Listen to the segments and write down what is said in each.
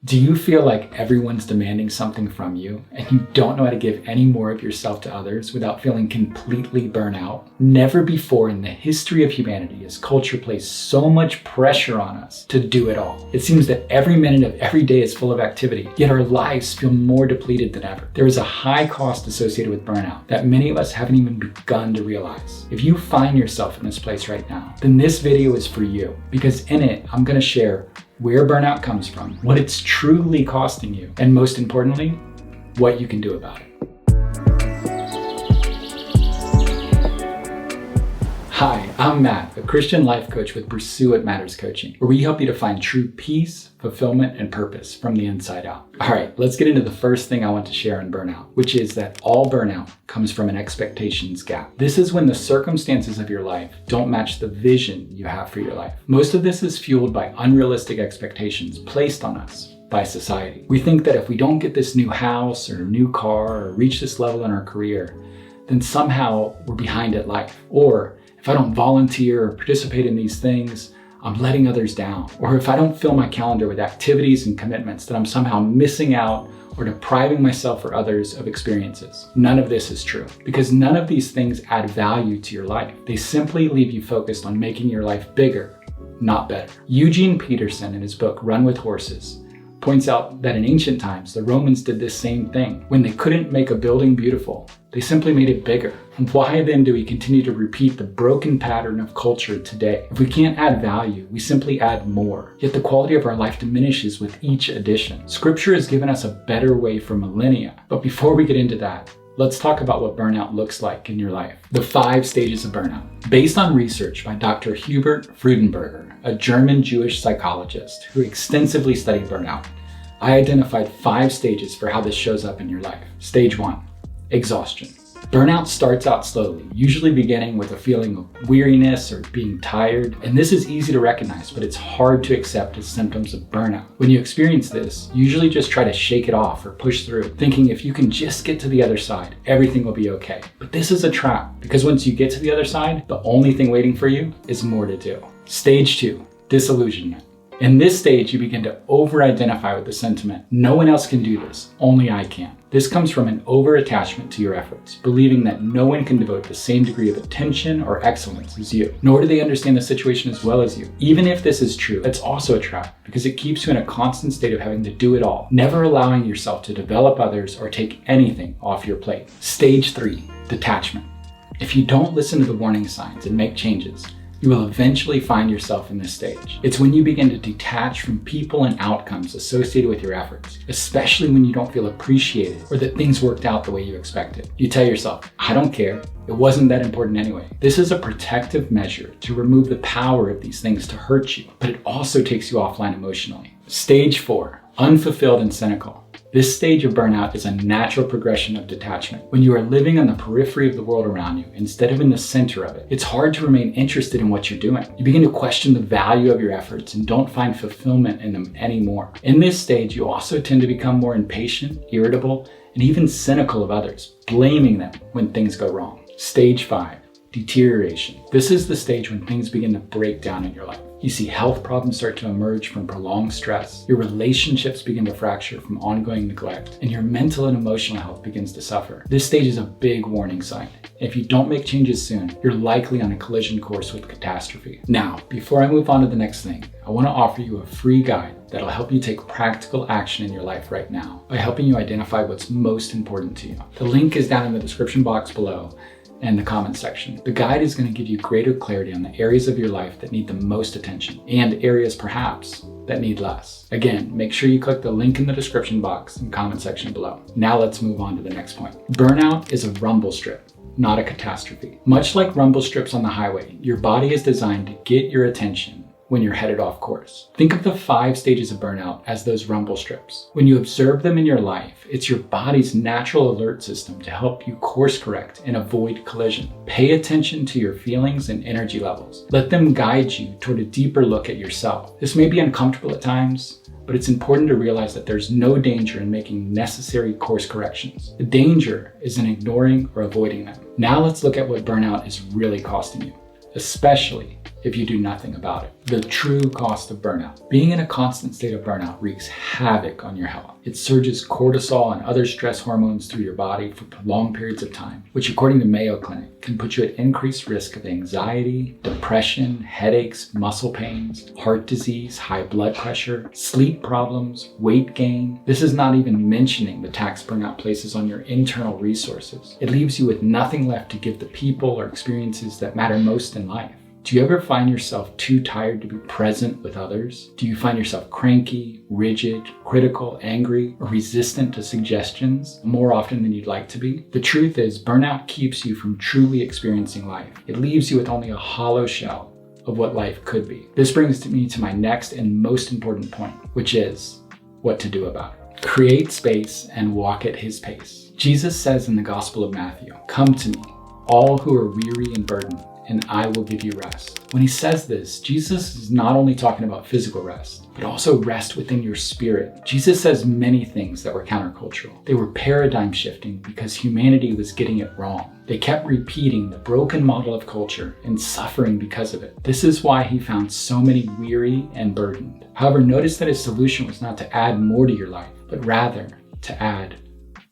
Do you feel like everyone's demanding something from you and you don't know how to give any more of yourself to others without feeling completely burnt out? Never before in the history of humanity has culture placed so much pressure on us to do it all. It seems that every minute of every day is full of activity, yet our lives feel more depleted than ever. There is a high cost associated with burnout that many of us haven't even begun to realize. If you find yourself in this place right now, then this video is for you, because in it, I'm going to share where burnout comes from, what it's truly costing you, and most importantly, what you can do about it. Hi, I'm Matt, a Christian life coach with Pursue What Matters Coaching, where we help you to find true peace, fulfillment, and purpose from the inside out. All right, let's get into the first thing I want to share on burnout, which is that all burnout comes from an expectations gap. This is when the circumstances of your life don't match the vision you have for your life. Most of this is fueled by unrealistic expectations placed on us by society. We think that if we don't get this new house or new car or reach this level in our career, then somehow we're behind at life. Or if I don't volunteer or participate in these things, I'm letting others down. Or if I don't fill my calendar with activities and commitments, that I'm somehow missing out or depriving myself or others of experiences. None of this is true, because none of these things add value to your life. They simply leave you focused on making your life bigger, not better. Eugene Peterson, in his book, Run with Horses, points out that in ancient times, the Romans did this same thing. When they couldn't make a building beautiful, they simply made it bigger. Why then do we continue to repeat the broken pattern of culture today? If we can't add value, we simply add more. Yet the quality of our life diminishes with each addition. Scripture has given us a better way for millennia. But before we get into that, let's talk about what burnout looks like in your life. The 5 stages of burnout. Based on research by Dr. Hubert Freudenberger, a German Jewish psychologist who extensively studied burnout, I identified 5 stages for how this shows up in your life. Stage 1, exhaustion. Burnout starts out slowly, usually beginning with a feeling of weariness or being tired. And this is easy to recognize, but it's hard to accept as symptoms of burnout. When you experience this, usually just try to shake it off or push through, thinking if you can just get to the other side, everything will be okay. But this is a trap, because once you get to the other side, the only thing waiting for you is more to do. Stage 2, disillusionment. In this stage, you begin to over-identify with the sentiment, no one else can do this, only I can. This comes from an over-attachment to your efforts, believing that no one can devote the same degree of attention or excellence as you, nor do they understand the situation as well as you. Even if this is true, it's also a trap, because it keeps you in a constant state of having to do it all, never allowing yourself to develop others or take anything off your plate. Stage 3, detachment. If you don't listen to the warning signs and make changes, you will eventually find yourself in this stage. It's when you begin to detach from people and outcomes associated with your efforts, especially when you don't feel appreciated or that things worked out the way you expected. You tell yourself, I don't care, it wasn't that important anyway. This is a protective measure to remove the power of these things to hurt you, but it also takes you offline emotionally. Stage 4, unfulfilled and cynical. This stage of burnout is a natural progression of detachment. When you are living on the periphery of the world around you instead of in the center of it, it's hard to remain interested in what you're doing. You begin to question the value of your efforts and don't find fulfillment in them anymore. In this stage, you also tend to become more impatient, irritable, and even cynical of others, blaming them when things go wrong. Stage 5, deterioration. This is the stage when things begin to break down in your life. You see health problems start to emerge from prolonged stress. Your relationships begin to fracture from ongoing neglect, and your mental and emotional health begins to suffer. This stage is a big warning sign. If you don't make changes soon, you're likely on a collision course with catastrophe. Now, before I move on to the next thing, I want to offer you a free guide that'll help you take practical action in your life right now by helping you identify what's most important to you. The link is down in the description box below and the comments section. The guide is going to give you greater clarity on the areas of your life that need the most attention and areas perhaps that need less. Again, make sure you click the link in the description box and comment section below. Now let's move on to the next point. Burnout is a rumble strip, not a catastrophe. Much like rumble strips on the highway, your body is designed to get your attention when you're headed off course. Think of the 5 stages of burnout as those rumble strips. When you observe them in your life, it's your body's natural alert system to help you course correct and avoid collision. Pay attention to your feelings and energy levels. Let them guide you toward a deeper look at yourself. This may be uncomfortable at times, but it's important to realize that there's no danger in making necessary course corrections. The danger is in ignoring or avoiding them. Now let's look at what burnout is really costing you, especially if you do nothing about it. The true cost of burnout. Being in a constant state of burnout wreaks havoc on your health. It surges cortisol and other stress hormones through your body for prolonged periods of time, which according to Mayo Clinic can put you at increased risk of anxiety, depression, headaches, muscle pains, heart disease, high blood pressure, sleep problems, weight gain. This is not even mentioning the tax burnout places on your internal resources. It leaves you with nothing left to give the people or experiences that matter most in life. Do you ever find yourself too tired to be present with others? Do you find yourself cranky, rigid, critical, angry, or resistant to suggestions more often than you'd like to be? The truth is, burnout keeps you from truly experiencing life. It leaves you with only a hollow shell of what life could be. This brings me to my next and most important point, which is what to do about it. Create space and walk at his pace. Jesus says in the Gospel of Matthew, "Come to me, all who are weary and burdened, and I will give you rest." When he says this, Jesus is not only talking about physical rest, but also rest within your spirit. Jesus says many things that were countercultural. They were paradigm shifting because humanity was getting it wrong. They kept repeating the broken model of culture and suffering because of it. This is why he found so many weary and burdened. However, notice that his solution was not to add more to your life, but rather to add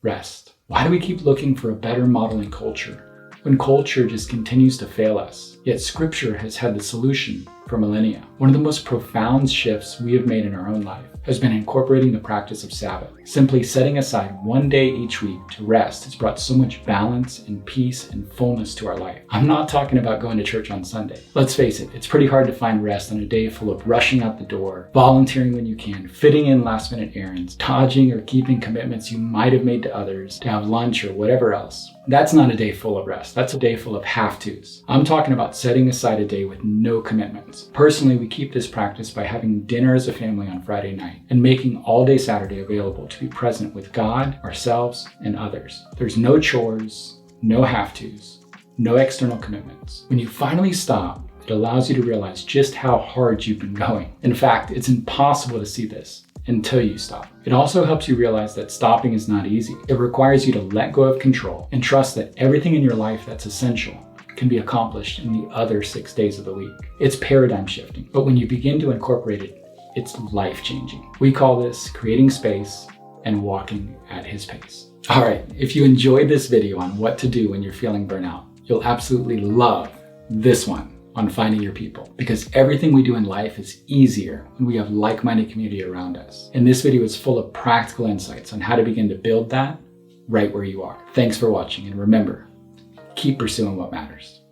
rest. Why do we keep looking for a better model in culture when culture just continues to fail us? Yet scripture has had the solution for millennia. One of the most profound shifts we have made in our own life has been incorporating the practice of Sabbath. Simply setting aside one day each week to rest has brought so much balance and peace and fullness to our life. I'm not talking about going to church on Sunday. Let's face it, it's pretty hard to find rest on a day full of rushing out the door, volunteering when you can, fitting in last-minute errands, dodging or keeping commitments you might have made to others, to have lunch or whatever else. That's not a day full of rest. That's a day full of have-tos. I'm talking about setting aside a day with no commitments. Personally, we keep this practice by having dinner as a family on Friday night and making all day Saturday available to be present with God, ourselves, and others. There's no chores, no have-tos, no external commitments. When you finally stop, it allows you to realize just how hard you've been going. In fact, it's impossible to see this until you stop. It also helps you realize that stopping is not easy. It requires you to let go of control and trust that everything in your life that's essential can be accomplished in the other 6 days of the week. It's paradigm shifting, but when you begin to incorporate it, it's life-changing. We call this creating space and walking at his pace. All right, if you enjoyed this video on what to do when you're feeling burnout, you'll absolutely love this one on finding your people, because everything we do in life is easier when we have like-minded community around us. And this video is full of practical insights on how to begin to build that right where you are. Thanks for watching, and remember, keep pursuing what matters.